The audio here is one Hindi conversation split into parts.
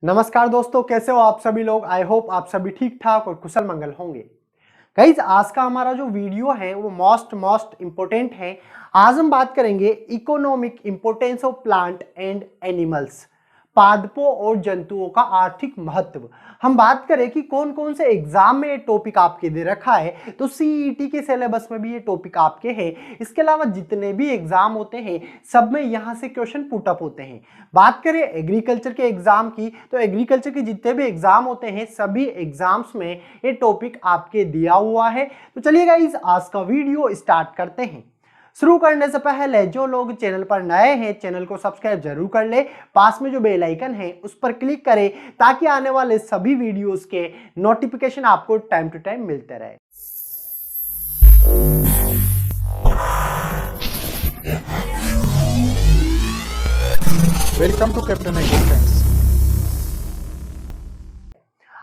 नमस्कार दोस्तों, कैसे हो आप सभी लोग। आई होप आप सभी ठीक ठाक और कुशल मंगल होंगे। गाइज, आज का हमारा जो वीडियो है वो मोस्ट इम्पोर्टेंट है। आज हम बात करेंगे economic importance of plant and animals, पादपों और जंतुओं का आर्थिक महत्व। हम बात करें कि कौन कौन से एग्जाम में ये टॉपिक आपके दे रखा है, तो सीईटी के सिलेबस में भी ये टॉपिक आपके हैं। इसके अलावा जितने भी एग्जाम होते हैं सब में यहाँ से क्वेश्चन पुट अप होते हैं। बात करें एग्रीकल्चर के एग्जाम की, तो एग्रीकल्चर के जितने भी एग्जाम होते हैं सभी एग्जाम्स में ये टॉपिक आपके दिया हुआ है। तो चलिए गाइस, आज का वीडियो स्टार्ट करते हैं। शुरू करने से पहले जो लोग चैनल पर नए हैं चैनल को सब्सक्राइब जरूर कर ले, पास में जो बेल आइकन है उस पर क्लिक करें ताकि आने वाले सभी वीडियोस के नोटिफिकेशन आपको टाइम टू टाइम मिलते रहे। Welcome to captain agro friends.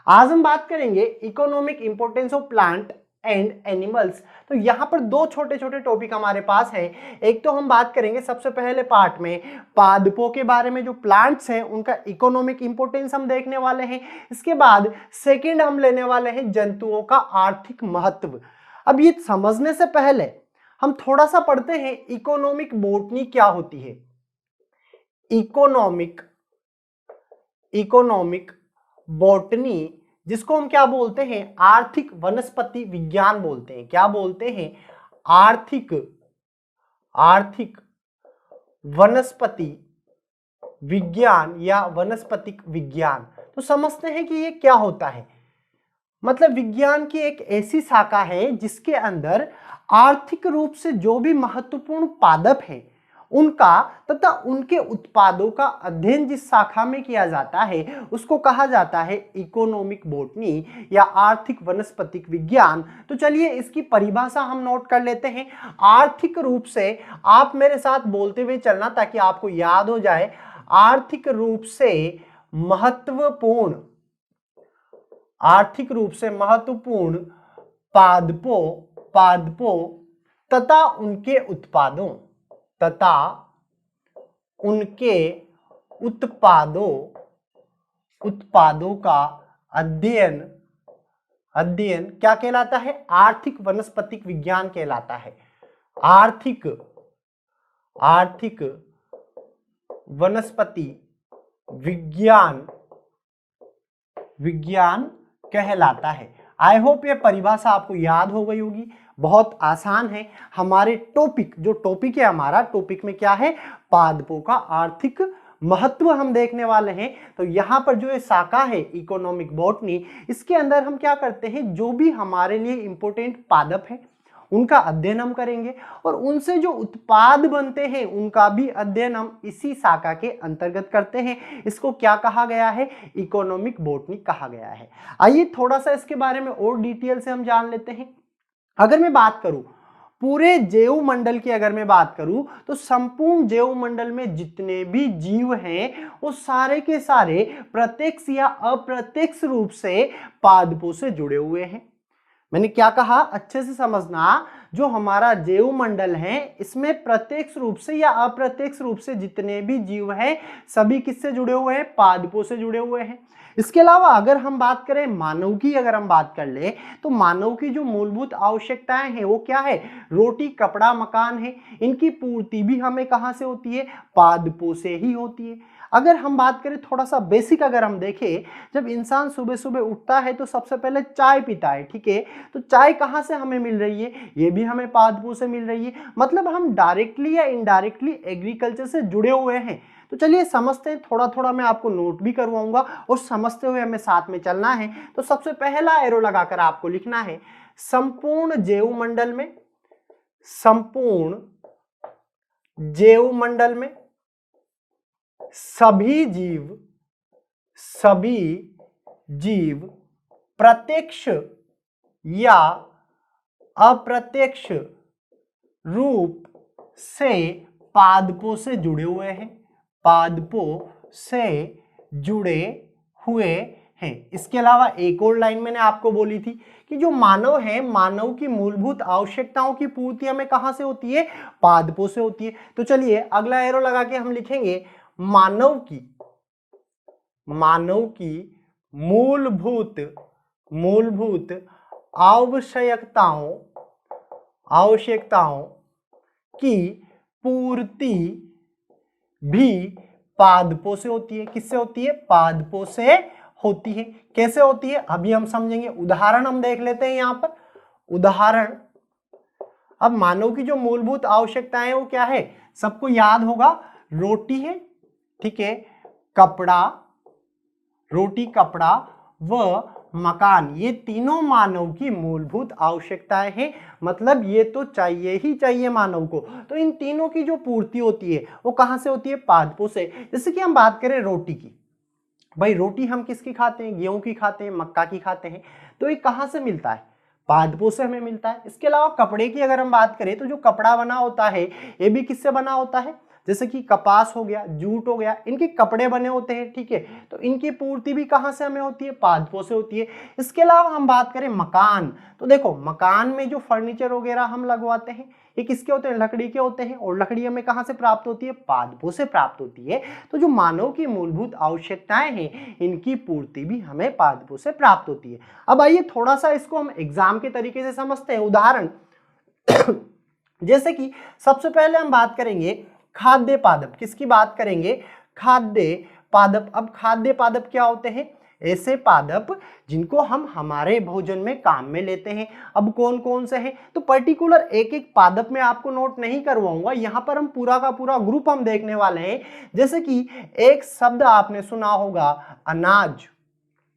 आज हम बात करेंगे economic importance of plant and animals. तो यहाँ पर दो छोटे छोटे टॉपिक हमारे पास है। एक तो हम बात करेंगे सबसे पहले पार्ट में पादपों के बारे में, जो प्लांट्स हैं उनका इकोनॉमिक इंपोर्टेंस हम देखने वाले हैं। इसके बाद सेकंड हम लेने वाले हैं जंतुओं का आर्थिक महत्व। अब ये समझने से पहले हम थोड़ा सा पढ़ते हैं इकोनॉमिक बॉटनी क्या होती है। इकोनॉमिक बॉटनी, जिसको हम क्या बोलते हैं, आर्थिक वनस्पति विज्ञान बोलते हैं। क्या बोलते हैं? आर्थिक वनस्पति विज्ञान या वनस्पतिक विज्ञान। तो समझते हैं कि ये क्या होता है। मतलब विज्ञान की एक ऐसी शाखा है जिसके अंदर आर्थिक रूप से जो भी महत्वपूर्ण पादप है उनका तथा उनके उत्पादों का अध्ययन जिस शाखा में किया जाता है उसको कहा जाता है इकोनॉमिक बॉटनी या आर्थिक वनस्पतिक विज्ञान। तो चलिए इसकी परिभाषा हम नोट कर लेते हैं। आर्थिक रूप से, आप मेरे साथ बोलते हुए चलना ताकि आपको याद हो जाए। आर्थिक रूप से महत्वपूर्ण पादपों तथा उनके उत्पादों का अध्ययन क्या कहलाता है? आर्थिक वनस्पतिक विज्ञान कहलाता है। आर्थिक वनस्पति विज्ञान कहलाता है। आई होप ये परिभाषा आपको याद हो गई होगी। बहुत आसान है। हमारे जो टॉपिक है, हमारा टॉपिक में क्या है? पादपों का आर्थिक महत्व हम देखने वाले हैं। तो यहाँ पर जो ये शाखा है इकोनॉमिक बॉटनी, इसके अंदर हम क्या करते हैं, जो भी हमारे लिए इंपॉर्टेंट पादप है उनका अध्ययन हम करेंगे और उनसे जो उत्पाद बनते हैं उनका भी अध्ययन हम इसी शाखा के अंतर्गत करते हैं। इसको क्या कहा गया है? इकोनॉमिक बॉटनी कहा गया है। आइए थोड़ा सा इसके बारे में और डिटेल से हम जान लेते हैं। अगर मैं बात करूं पूरे जैव मंडल की, अगर मैं बात करूं तो संपूर्ण जैव मंडल में जितने भी जीव हैं वो सारे के सारे प्रत्यक्ष या अप्रत्यक्ष रूप से पादपों से जुड़े हुए हैं। मैंने क्या कहा, अच्छे से समझना। जो हमारा जैव मंडल है इसमें प्रत्यक्ष रूप से या अप्रत्यक्ष रूप से जितने भी जीव हैं सभी किससे जुड़े हुए हैं? पादपों से जुड़े हुए हैं। इसके अलावा अगर हम बात करें मानव की, अगर हम बात कर ले तो मानव की जो मूलभूत आवश्यकताएं हैं वो क्या है? रोटी, कपड़ा, मकान है। इनकी पूर्ति भी हमें कहां से होती है? पादपों से ही होती है। अगर हम बात करें थोड़ा सा बेसिक, अगर हम देखें, जब इंसान सुबह सुबह उठता है तो सबसे पहले चाय पीता है, ठीक है। तो चाय कहाँ से हमें मिल रही है? ये भी हमें पादपों से मिल रही है। मतलब हम डायरेक्टली या इनडायरेक्टली एग्रीकल्चर से जुड़े हुए हैं। तो चलिए समझते हैं, थोड़ा थोड़ा मैं आपको नोट भी करवाऊंगा और समझते हुए हमें साथ में चलना है। तो सबसे पहला एरो लगाकर आपको लिखना है संपूर्ण जैव मंडल में सभी जीव प्रत्यक्ष या अप्रत्यक्ष रूप से पादपों से जुड़े हुए हैं। इसके अलावा एक और लाइन मैंने आपको बोली थी कि जो मानव है, मानव की मूलभूत आवश्यकताओं की पूर्ति हमें कहां से होती है? पादपों से होती है। तो चलिए अगला एरो लगा के हम लिखेंगे मानव की मानव की मूलभूत आवश्यकताओं की पूर्ति भी पादपों से होती है। किससे होती है? पादपों से होती है। कैसे होती है अभी हम समझेंगे। उदाहरण हम देख लेते हैं यहां पर। उदाहरण, अब मानव की जो मूलभूत आवश्यकताएं हैं वो क्या है? सबको याद होगा, रोटी है, ठीक है, कपड़ा, रोटी, कपड़ा व मकान, ये तीनों मानव की मूलभूत आवश्यकताएं हैं। मतलब ये तो चाहिए ही चाहिए मानव को। तो इन तीनों की जो पूर्ति होती है वो कहां से होती है? पादपों से। जैसे कि हम बात करें रोटी की, भाई रोटी हम किसकी खाते हैं? गेहूं की खाते हैं, मक्का की खाते हैं। तो ये कहां से मिलता है? पादपों से हमें मिलता है। इसके अलावा कपड़े की अगर हम बात करें तो जो कपड़ा बना होता है ये भी किससे बना होता है? जैसे कि कपास हो गया, जूट हो गया, इनके कपड़े बने होते हैं, ठीक है। तो इनकी पूर्ति भी कहां से हमें होती है? पादपों से होती है। इसके अलावा हम बात करें मकान, तो देखो मकान में जो फर्नीचर वगैरह हम लगवाते हैं ये किसके होते हैं? लकड़ी के होते हैं। और लकड़ी हमें कहां से प्राप्त होती है? पादपों से प्राप्त होती है। तो जो मानव की मूलभूत आवश्यकताएं हैं इनकी पूर्ति भी हमें पादपों से प्राप्त होती है। अब आइए थोड़ा सा इसको हम एग्जाम के तरीके से समझते हैं। उदाहरण जैसे कि सबसे पहले हम बात करेंगे खाद्य पादप। किसकी बात करेंगे? खाद्य पादप। अब खाद्य पादप क्या होते हैं? ऐसे पादप जिनको हम हमारे भोजन में काम में लेते हैं। अब कौन कौन से हैं? तो पर्टिकुलर एक एक पादप में आपको नोट नहीं करवाऊंगा, यहां पर हम पूरा का पूरा ग्रुप हम देखने वाले हैं। जैसे कि एक शब्द आपने सुना होगा, अनाज।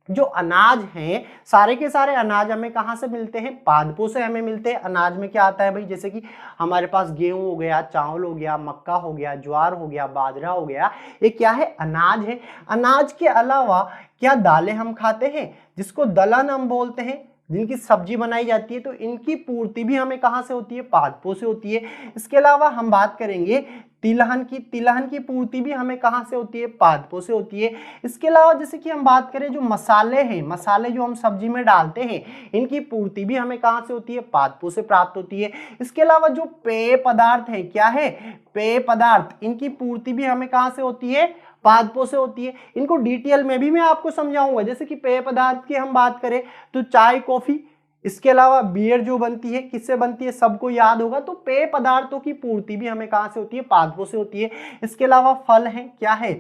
जो अनाज हैं, सारे के सारे अनाज हमें कहां से मिलते हैं? पादपों से हमें मिलते हैं। अनाज में क्या आता है भाई? जैसे कि हमारे पास गेहूं हो गया, चावल हो गया, मक्का हो गया, ज्वार हो गया, बाजरा हो गया, ये क्या है? अनाज है। अनाज के अलावा क्या दालें हम खाते हैं जिसको दलहन हम बोलते हैं, जिनकी सब्जी बनाई जाती है। तो इनकी पूर्ति भी हमें कहां से होती है? पादपों से होती है। इसके अलावा हम बात करेंगे तिलहन की। तिलहन की पूर्ति भी हमें कहां से होती है? पादपों से होती है। इसके अलावा जैसे कि हम बात करें जो मसाले हैं, मसाले जो हम सब्जी में डालते हैं, इनकी पूर्ति भी हमें कहां से होती है? पादपों से प्राप्त होती है। इसके अलावा जो पेय पदार्थ है, क्या है? पेय पदार्थ, इनकी पूर्ति भी हमें कहां से होती है? पादपों से होती है। इनको डिटेल में भी मैं आपको समझाऊंगा। जैसे कि पेय पदार्थ की हम बात करें तो चाय, कॉफी, इसके अलावा बियर जो बनती है किससे बनती है? सबको याद होगा। तो पेय पदार्थों की पूर्ति भी हमें कहां से होती है? पादपों से होती है। इसके अलावा फल है, क्या है?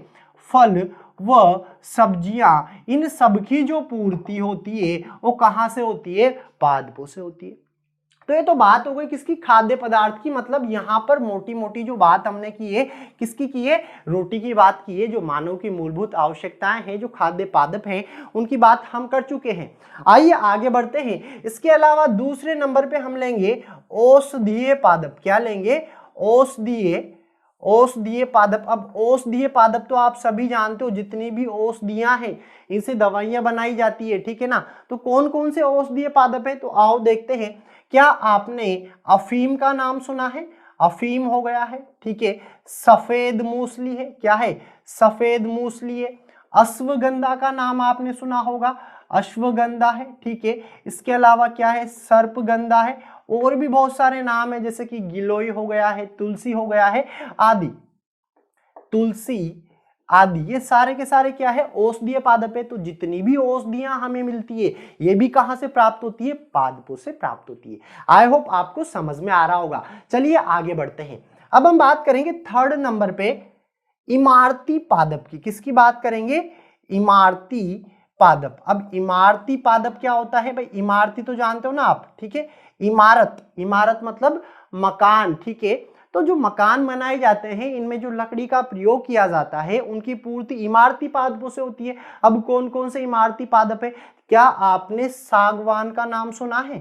फल व सब्जियां, इन सब की जो पूर्ति होती है वो कहां से होती है? पादपों से होती है। तो ये तो बात हो गई किसकी? खाद्य पदार्थ की। मतलब यहाँ पर मोटी मोटी जो बात हमने की है, किसकी की है? रोटी की बात की है। जो मानव की मूलभूत आवश्यकताएं हैं, जो खाद्य पादप हैं, उनकी बात हम कर चुके हैं। आइए आगे बढ़ते हैं। इसके अलावा दूसरे नंबर पे हम लेंगे औषधीय पादप। क्या लेंगे? औषधीय पादप। अब औषधीय पादप तो आप सभी जानते हो, जितनी भी औषधियां हैं इनसे दवाइयां बनाई जाती है, ठीक है ना। तो कौन कौन से औषधीय पादप है? तो आओ देखते हैं। क्या आपने अफीम का नाम सुना है? अफीम हो गया है, ठीक है। सफेद मूसली है, क्या है? सफेद मूसली है। अश्वगंधा का नाम आपने सुना होगा, अश्वगंधा है, ठीक है। इसके अलावा क्या है? सर्पगंधा है। और भी बहुत सारे नाम है, जैसे कि गिलोय हो गया है, तुलसी हो गया है, आदि। तुलसी आदि, ये सारे के सारे क्या है? औषधीय पादप है। तो जितनी भी औषधियां हमें मिलती है ये भी कहां से प्राप्त होती है? पादपों से प्राप्त होती है। आई होप आपको समझ में आ रहा होगा। चलिए आगे बढ़ते हैं। अब हम बात करेंगे थर्ड नंबर पे इमारती पादप की। किसकी बात करेंगे? इमारती पादप। अब इमारती पादप क्या होता है भाई? इमारती तो जानते हो ना आप, ठीक है। इमारत मतलब मकान, ठीक है। तो जो मकान बनाए जाते हैं इनमें जो लकड़ी का प्रयोग किया जाता है उनकी पूर्ति इमारती पादपों से होती है। अब कौन कौन से इमारती पादप है? क्या आपने सागवान का नाम सुना है?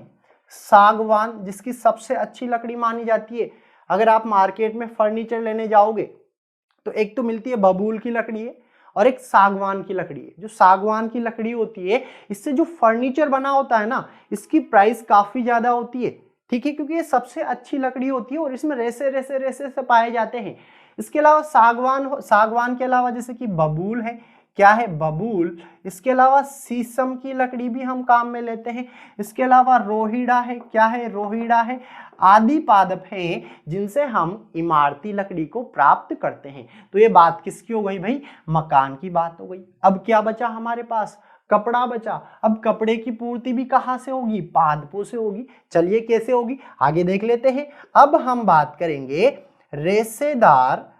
सागवान, जिसकी सबसे अच्छी लकड़ी मानी जाती है। अगर आप मार्केट में फर्नीचर लेने जाओगे तो एक तो मिलती है बबूल की लकड़ी है और एक सागवान की लकड़ी है। जो सागवान की लकड़ी होती है इससे जो फर्नीचर बना होता है ना, इसकी प्राइस काफी ज्यादा होती है, ठीक है, क्योंकि ये सबसे अच्छी लकड़ी होती है और इसमें रेसे रेसे रेसे से पाए जाते हैं। इसके अलावा सागवान के अलावा जैसे कि बबूल है, क्या है, बबूल। इसके अलावा शीशम की लकड़ी भी हम काम में लेते हैं। इसके अलावा रोहिड़ा है, क्या है, रोहिड़ा है। आदि पादप हैं जिनसे हम इमारती लकड़ी को प्राप्त करते हैं। तो ये बात किसकी हो गई भाई, मकान की बात हो गई। अब क्या बचा हमारे पास, कपड़ा बचा। अब कपड़े की पूर्ति भी कहाँ से होगी, पादपों से होगी। चलिए कैसे होगी आगे देख लेते हैं। अब हम बात करेंगे रेशेदार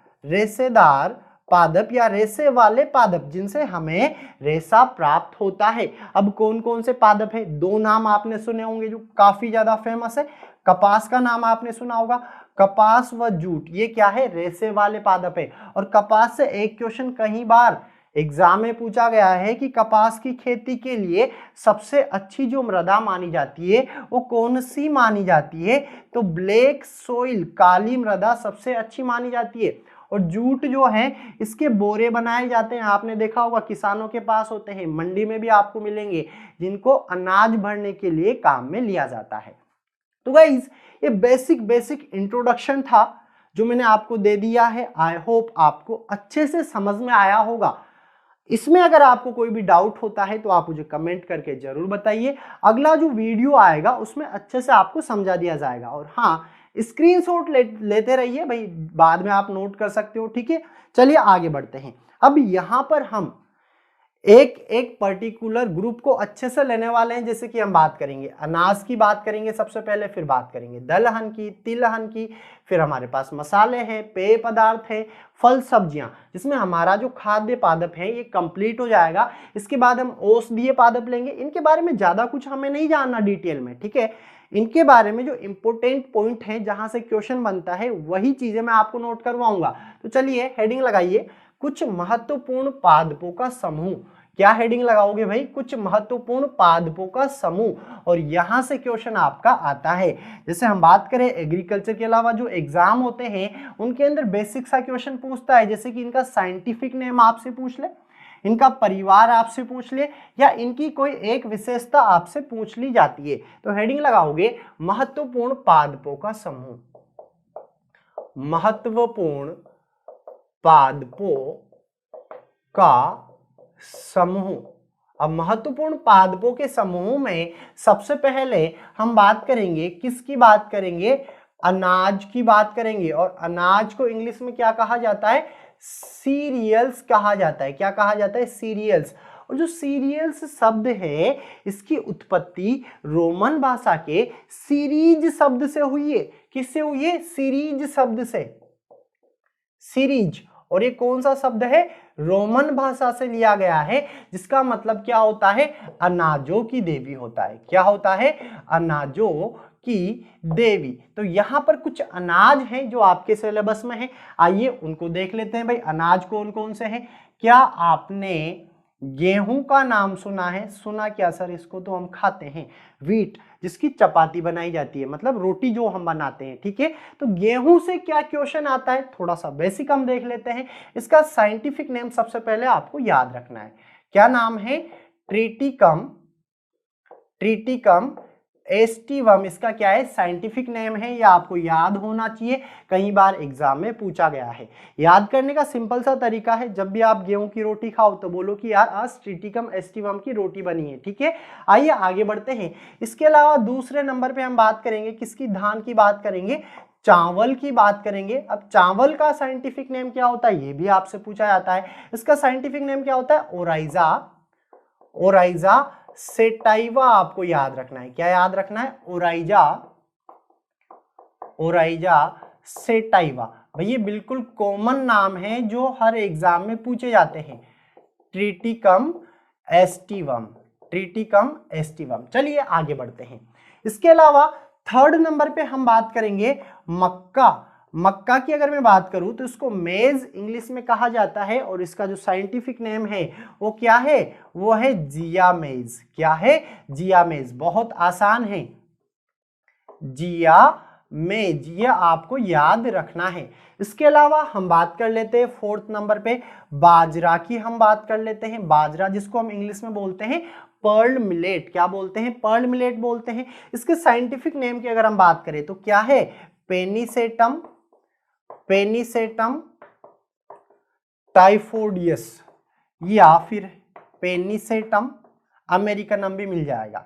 पादप या रेशे वाले पादप जिनसे हमें रेशा प्राप्त होता है। अब कौन कौन से पादप है, दो नाम आपने सुने होंगे जो काफी ज्यादा फेमस है। कपास का नाम आपने सुना होगा, कपास व जूट, ये क्या है, रेशे वाले पादप है। और कपास से एक क्वेश्चन कई बार एग्जाम में पूछा गया है कि कपास की खेती के लिए सबसे अच्छी जो मृदा मानी जाती है वो कौन सी मानी जाती है, तो ब्लैक सोइल, काली मृदा सबसे अच्छी मानी जाती है। और जूट जो है इसके बोरे बनाए जाते हैं, आपने देखा होगा किसानों के पास होते हैं, मंडी में भी आपको मिलेंगे, जिनको अनाज भरने के लिए काम में लिया जाता है। तो गाइस ये बेसिक इंट्रोडक्शन था जो मैंने आपको दे दिया है। आई होप आपको अच्छे से समझ में आया होगा। इसमें अगर आपको कोई भी डाउट होता है तो आप मुझे कमेंट करके जरूर बताइए। अगला जो वीडियो आएगा उसमें अच्छे से आपको समझा दिया जाएगा। और हाँ, स्क्रीनशॉट लेते रहिए भाई, बाद में आप नोट कर सकते हो, ठीक है। चलिए आगे बढ़ते हैं। अब यहाँ पर हम एक पर्टिकुलर ग्रुप को अच्छे से लेने वाले हैं। जैसे कि हम बात करेंगे अनाज की, बात करेंगे सबसे पहले, फिर बात करेंगे दलहन की, तिलहन की, फिर हमारे पास मसाले हैं, पेय पदार्थ है, फल सब्जियां, जिसमें हमारा जो खाद्य पादप है ये कंप्लीट हो जाएगा। इसके बाद हम औषधीय पादप लेंगे। इनके बारे में ज्यादा कुछ हमें नहीं जानना डिटेल में, ठीक है। इनके बारे में जो इंपॉर्टेंट पॉइंट है जहां से क्वेश्चन बनता है वही चीजें मैं आपको नोट करवाऊंगा। तो चलिए हेडिंग लगाइए, कुछ महत्वपूर्ण पादपों का समूह। क्या हेडिंग लगाओगे भाई, कुछ महत्वपूर्ण पादपों का समूह। और यहां से क्वेश्चन आपका आता है। जैसे हम बात करें एग्रीकल्चर के अलावा जो एग्जाम होते हैं उनके अंदर बेसिक सा क्वेश्चन पूछता है, जैसे कि इनका साइंटिफिक नेम आपसे पूछ ले, इनका परिवार आपसे पूछ ले, या इनकी कोई एक विशेषता आपसे पूछ ली जाती है। तो हेडिंग लगाओगे महत्वपूर्ण पादपों का समूह, महत्वपूर्ण पादपों का समूह। अब महत्वपूर्ण पादपों के समूह में सबसे पहले हम बात करेंगे, किसकी बात करेंगे, अनाज की बात करेंगे। और अनाज को इंग्लिश में क्या कहा जाता है, सीरियल्स कहा जाता है। क्या कहा जाता है, सीरियल्स। और जो सीरियल्स शब्द है इसकी उत्पत्ति रोमन भाषा के सीरीज शब्द से हुई है। किससे हुई है, सीरीज शब्द से, सीरीज। और ये कौन सा शब्द है, रोमन भाषा से लिया गया है, जिसका मतलब क्या होता है, अनाजों की देवी होता है। क्या होता है, अनाजों की देवी। तो यहां पर कुछ अनाज हैं जो आपके सिलेबस में है, आइए उनको देख लेते हैं। भाई अनाज कौन कौन से हैं, क्या आपने गेहूं का नाम सुना है, सुना क्या सर, इसको तो हम खाते हैं। व्हीट, जिसकी चपाती बनाई जाती है, मतलब रोटी जो हम बनाते हैं, ठीक है। तो गेहूं से क्या क्वेश्चन आता है, थोड़ा सा बेसिक हम देख लेते हैं। इसका साइंटिफिक नेम सबसे पहले आपको याद रखना है, क्या नाम है, ट्रिटिकम, ट्रिटिकम एस्टिवम, इसका क्या है, साइंटिफिक नेम है। यह आपको याद होना चाहिए, कई बार एग्जाम में पूछा गया है। याद करने का सिंपल सा तरीका है, जब भी आप गेहूं की रोटी खाओ तो बोलो कि यार आज ट्रिटिकम एस्टिवम की रोटी बनी है, ठीक है। आइए आगे बढ़ते हैं। इसके अलावा दूसरे नंबर पे हम बात करेंगे किसकी, धान की बात करेंगे, चावल की बात करेंगे। अब चावल का साइंटिफिक नेम क्या होता है, ये भी आपसे पूछा जाता है। इसका साइंटिफिक नेम क्या होता है, ओराइजा, ओराइजा सेटाइवा, आपको याद रखना है। क्या याद रखना है, ओराइजा, ओराइजा सेटाइवा। भाई ये बिल्कुल कॉमन नाम है जो हर एग्जाम में पूछे जाते हैं, ट्रिटिकम एस्टिवम, ट्रिटिकम एस्टिवम। चलिए आगे बढ़ते हैं। इसके अलावा थर्ड नंबर पे हम बात करेंगे मक्का। मक्का की अगर मैं बात करूं तो इसको मेज इंग्लिश में कहा जाता है, और इसका जो साइंटिफिक नेम है वो क्या है, वो है जिया मेज। क्या है, जिया मेज। बहुत आसान है, जिया मेज, ये आपको याद रखना है। इसके अलावा हम बात कर लेते हैं फोर्थ नंबर पे बाजरा की, हम बात कर लेते हैं। बाजरा जिसको हम इंग्लिश में बोलते हैं पर्ल मिलेट, क्या बोलते हैं, पर्ल मिलेट बोलते हैं। इसके साइंटिफिक नेम की अगर हम बात करें तो क्या है, पेनिसेटम, पेनिसेटम टाइफोडियस या फिर पेनिसेटम अमेरिकनम भी मिल जाएगा।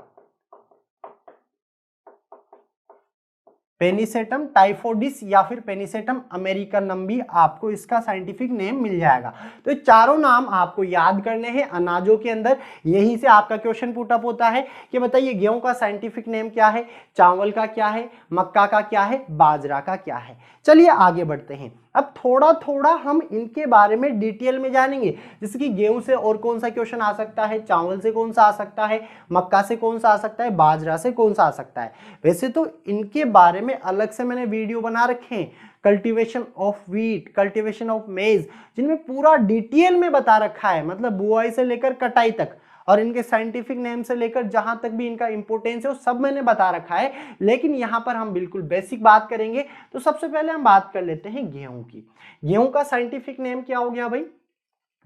पेनिसेटम टाइफोडिस या फिर पेनिसेटम अमेरिकनम भी आपको इसका साइंटिफिक नेम मिल जाएगा। तो ये चारों नाम आपको याद करने हैं अनाजों के अंदर। यहीं से आपका क्वेश्चन पुट अप होता है कि बताइए गेहूं का साइंटिफिक नेम क्या है, चावल का क्या है, मक्का का क्या है, बाजरा का क्या है। चलिए आगे बढ़ते हैं। अब थोड़ा थोड़ा हम इनके बारे में डिटेल में जानेंगे, जैसे कि गेहूं से और कौन सा क्वेश्चन आ सकता है, चावल से कौन सा आ सकता है, मक्का से कौन सा आ सकता है, बाजरा से कौन सा आ सकता है। वैसे तो इनके बारे में अलग से मैंने वीडियो बना रखे हैं, cultivation of wheat, cultivation of मेज, जिनमें पूरा डिटेल में बता रखा है, मतलब बुआई से लेकर कटाई तक और इनके साइंटिफिक नेम से लेकर जहां तक भी इनका इंपोर्टेंस है वो सब मैंने बता रखा है। लेकिन यहां पर हम बिल्कुल बेसिक बात करेंगे। तो सबसे पहले हम बात कर लेते हैं गेहूं की। गेहूं का साइंटिफिक नेम क्या हो गया भाई,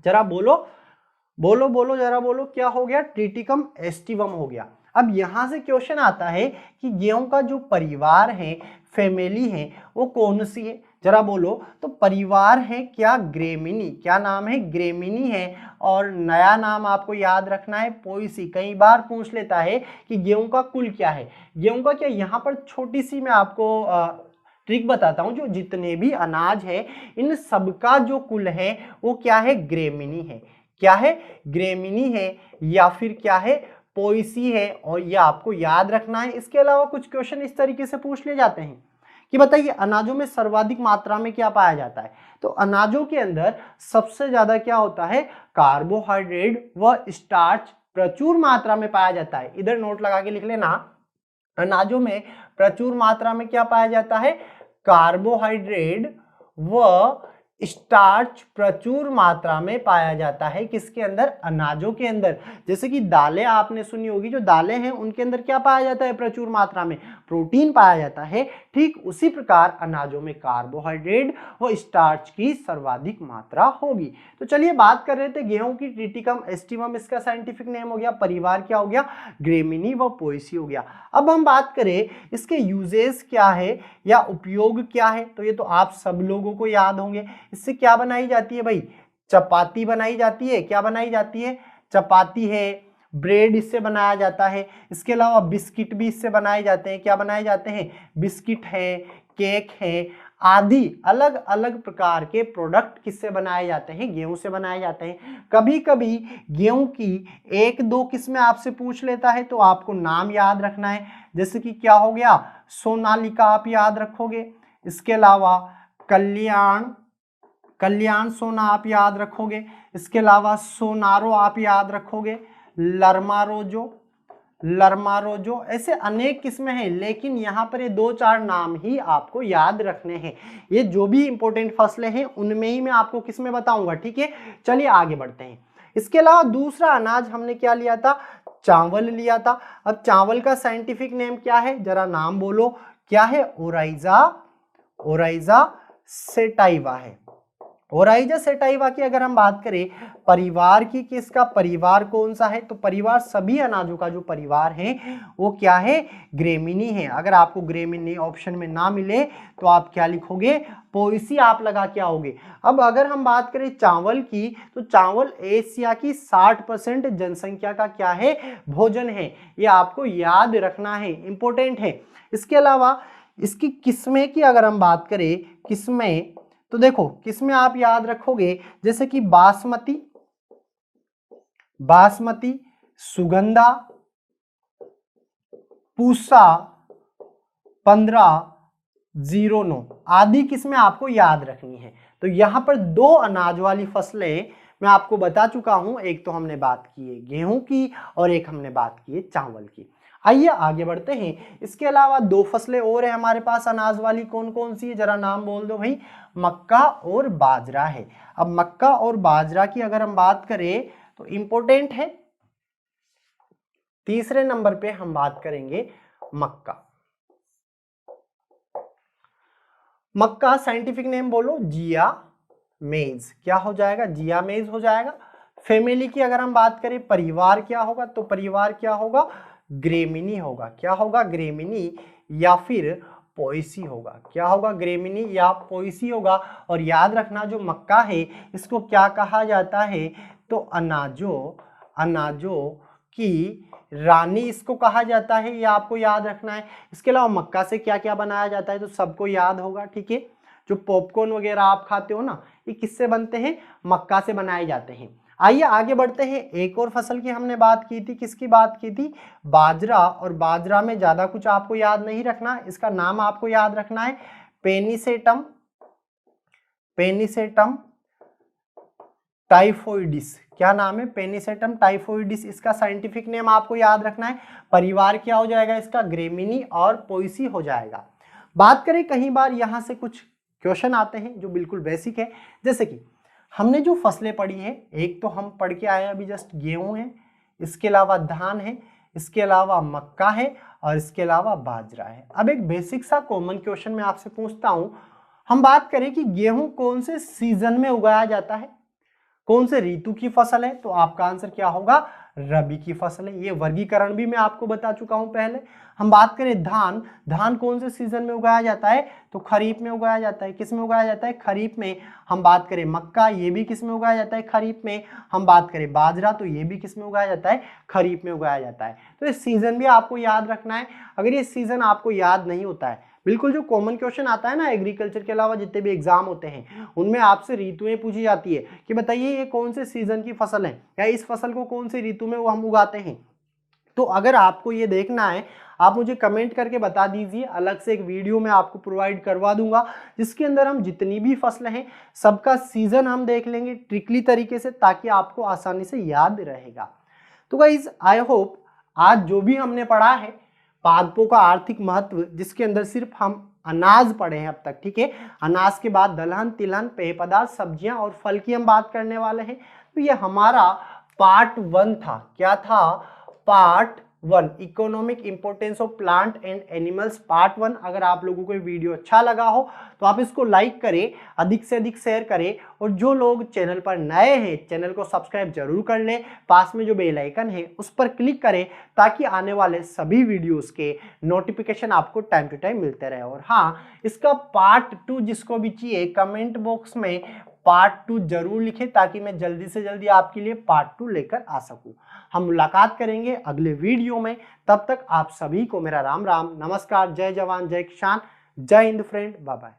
जरा बोलो बोलो बोलो जरा बोलो, क्या हो गया, ट्रिटिकम एस्टिवम हो गया। अब यहां से क्वेश्चन आता है कि गेहूं का जो परिवार है, फैमिली है, वो कौन सी है, जरा बोलो। तो परिवार है क्या, ग्रेमिनी, क्या नाम है, ग्रेमिनी है। और नया नाम आपको याद रखना है पोएसी। कई बार पूछ लेता है कि गेहूं का कुल क्या है, गेहूं का क्या, यहाँ पर छोटी सी मैं आपको ट्रिक बताता हूं। जो जितने भी अनाज है इन सबका जो कुल है वो क्या है, ग्रेमिनी है। क्या है, ग्रेमिनी है या फिर क्या है, पोएसी है। और ये आपको याद रखना है। इसके अलावा कुछ क्वेश्चन इस तरीके से पूछ ले जाते हैं कि बताइए अनाजों में सर्वाधिक मात्रा में क्या पाया जाता है। तो अनाजों के अंदर सबसे ज्यादा क्या होता है, कार्बोहाइड्रेट व स्टार्च प्रचुर मात्रा में पाया जाता है। इधर नोट लगा के लिख लेना, अनाजों में प्रचुर मात्रा में क्या पाया जाता है, कार्बोहाइड्रेट व स्टार्च प्रचुर मात्रा में पाया जाता है। किसके अंदर, अनाजों के अंदर। जैसे कि दालें आपने सुनी होगी, जो दालें हैं उनके अंदर क्या पाया जाता है, प्रचुर मात्रा में प्रोटीन पाया जाता है। ठीक उसी प्रकार अनाजों में कार्बोहाइड्रेट व स्टार्च की सर्वाधिक मात्रा होगी। तो चलिए बात कर रहे थे गेहूं की, ट्रिटिकम एस्टिवम इसका साइंटिफिक नेम हो गया, परिवार क्या हो गया, ग्रेमिनी व पोएसी हो गया। अब हम बात करें इसके यूजेस क्या है या उपयोग क्या है, तो ये तो आप सब लोगों को याद होंगे। इससे क्या बनाई जाती है भाई, चपाती बनाई जाती है। क्या बनाई जाती है, चपाती है, ब्रेड इससे बनाया जाता है। इसके अलावा बिस्किट भी इससे बनाए जाते हैं। क्या बनाए जाते हैं, बिस्किट है, केक है आदि अलग अलग प्रकार के प्रोडक्ट किससे बनाए जाते हैं, गेहूं से बनाए जाते हैं। कभी कभी गेहूं की एक दो किस्में आपसे पूछ लेता है तो आपको नाम याद रखना है। जैसे कि क्या हो गया, सोनालिका आप याद रखोगे। इसके अलावा कल्याण सोना आप याद रखोगे। इसके अलावा सोनारो आप याद रखोगे। लर्मारोजो ऐसे अनेक किस्में हैं, लेकिन यहाँ पर ये दो चार नाम ही आपको याद रखने हैं। ये जो भी इंपॉर्टेंट फसलें हैं उनमें ही मैं आपको किस्में बताऊंगा। ठीक है, चलिए आगे बढ़ते हैं। इसके अलावा दूसरा अनाज हमने क्या लिया था, चावल लिया था। अब चावल का साइंटिफिक नेम क्या है, जरा नाम बोलो, क्या है, ओराइजा सेटाइवा है। ओराइजा सेटाइवा की अगर हम बात करें परिवार की, कि इसका परिवार कौन सा है, तो परिवार सभी अनाजों का जो परिवार है वो क्या है, ग्रेमिनी है। अगर आपको ग्रेमिनी ऑप्शन में ना मिले तो आप क्या लिखोगे, पोएसी आप लगा के आओगे। अब अगर हम बात करें चावल की, तो चावल एशिया की 60% जनसंख्या का क्या है, भोजन है। ये आपको याद रखना है, इंपॉर्टेंट है। इसके अलावा इसकी किस्में की अगर हम बात करें, किस्में, तो देखो किस्में आप याद रखोगे, जैसे कि बासमती, सुगंधा, पूसा, 1509 आदि किस्में आपको याद रखनी है। तो यहां पर दो अनाज वाली फसलें मैं आपको बता चुका हूं, एक तो हमने बात की है गेहूं की और एक हमने बात की है चावल की। आइए आगे बढ़ते हैं। इसके अलावा दो फसलें और है हमारे पास अनाज वाली, कौन कौन सी है, जरा नाम बोल दो भाई, मक्का और बाजरा है। अब मक्का और बाजरा की अगर हम बात करें तो इंपॉर्टेंट है, तीसरे नंबर पे हम बात करेंगे मक्का साइंटिफिक नेम बोलो, जिया मेज। क्या हो जाएगा, जिया मेज हो जाएगा। फैमिली की अगर हम बात करें, परिवार क्या होगा, तो परिवार क्या होगा, ग्रेमिनी होगा। क्या होगा, ग्रेमिनी या फिर पोएसी होगा। क्या होगा? ग्रेमिनी या पोएसी होगा। और याद रखना जो मक्का है इसको क्या कहा जाता है? तो अनाजों की रानी इसको कहा जाता है, ये आपको याद रखना है। इसके अलावा मक्का से क्या क्या बनाया जाता है तो सबको याद होगा, ठीक है। जो पॉपकॉर्न वगैरह आप खाते हो ना, ये किससे बनते हैं? मक्का से बनाए जाते हैं। आइए आगे बढ़ते हैं। एक और फसल की हमने बात की थी, किसकी बात की थी? बाजरा। और बाजरा में ज्यादा कुछ आपको याद नहीं रखना, इसका नाम आपको याद रखना है पेनिसेटम टाइफोइडिस। क्या नाम है? पेनिसेटम टाइफोइडिस। इसका साइंटिफिक नेम आपको याद रखना है। परिवार क्या हो जाएगा इसका? ग्रेमिनी और पोएसी हो जाएगा। बात करें, कई बार यहां से कुछ क्वेश्चन आते हैं जो बिल्कुल बेसिक है, जैसे कि हमने जो फसलें पढ़ी है, एक तो हम पढ़ के आए अभी जस्ट गेहूं है, इसके अलावा धान है, इसके अलावा मक्का है और इसके अलावा बाजरा है। अब एक बेसिक सा कॉमन क्वेश्चन मैं आपसे पूछता हूं, हम बात करें कि गेहूं कौन से सीजन में उगाया जाता है, कौन से ऋतु की फसल है? तो आपका आंसर क्या होगा? रबी की फसल है। ये वर्गीकरण भी मैं आपको बता चुका हूं पहले। हम बात करें धान कौन से सीजन में उगाया जाता है? तो खरीफ में उगाया जाता है। किस में उगाया जाता है? खरीफ में। हम बात करें मक्का, ये भी किस में उगाया जाता है? खरीफ में। हम बात करें बाजरा, तो ये भी किस में उगाया जाता है? खरीफ में उगाया जाता है। तो ये सीजन भी आपको याद रखना है। अगर ये सीजन आपको याद नहीं होता है, बिल्कुल जो कॉमन क्वेश्चन आता है ना एग्रीकल्चर के अलावा जितने भी एग्जाम होते हैं उनमें आपसे ऋतुएं पूछी जाती है कि बताइए ये कौन से सीजन की फसल है या इस फसल को कौन सी ऋतु में हम उगाते हैं। तो अगर आपको ये देखना है, आप मुझे कमेंट करके बता दीजिए, अलग से एक वीडियो मैं आपको प्रोवाइड करवा दूंगा जिसके अंदर हम जितनी भी फसलें हैं सबका सीजन हम देख लेंगे ट्रिकली तरीके से, ताकि आपको आसानी से याद रहेगा। तो गाइस आई होप आज जो भी हमने पढ़ा है पादपों का आर्थिक महत्व, जिसके अंदर सिर्फ हम अनाज पढ़े हैं अब तक, ठीक है। अनाज के बाद दलहन, तिलहन, पेय पदार्थ, सब्जियां और फल की हम बात करने वाले हैं। तो ये हमारा पार्ट 1 था। क्या था? Part 1, economic importance of plant and animals part 1। अगर आप लोगों को ये वीडियो अच्छा लगा हो तो आप इसको लाइक करें, अधिक से अधिक शेयर करें, और जो लोग चैनल पर नए हैं चैनल को सब्सक्राइब जरूर कर लें। पास में जो बेल आइकन है उस पर क्लिक करें ताकि आने वाले सभी वीडियोस के नोटिफिकेशन आपको टाइम टू टाइम मिलते रहे। और हाँ, इसका पार्ट 2 जिसको भी चाहिए कमेंट बॉक्स में पार्ट 2 जरूर लिखें ताकि मैं जल्दी से जल्दी आपके लिए पार्ट 2 लेकर आ सकूं। हम मुलाकात करेंगे अगले वीडियो में। तब तक आप सभी को मेरा राम राम, नमस्कार, जय जवान जय किसान, जय हिंद फ्रेंड, बाय बाय।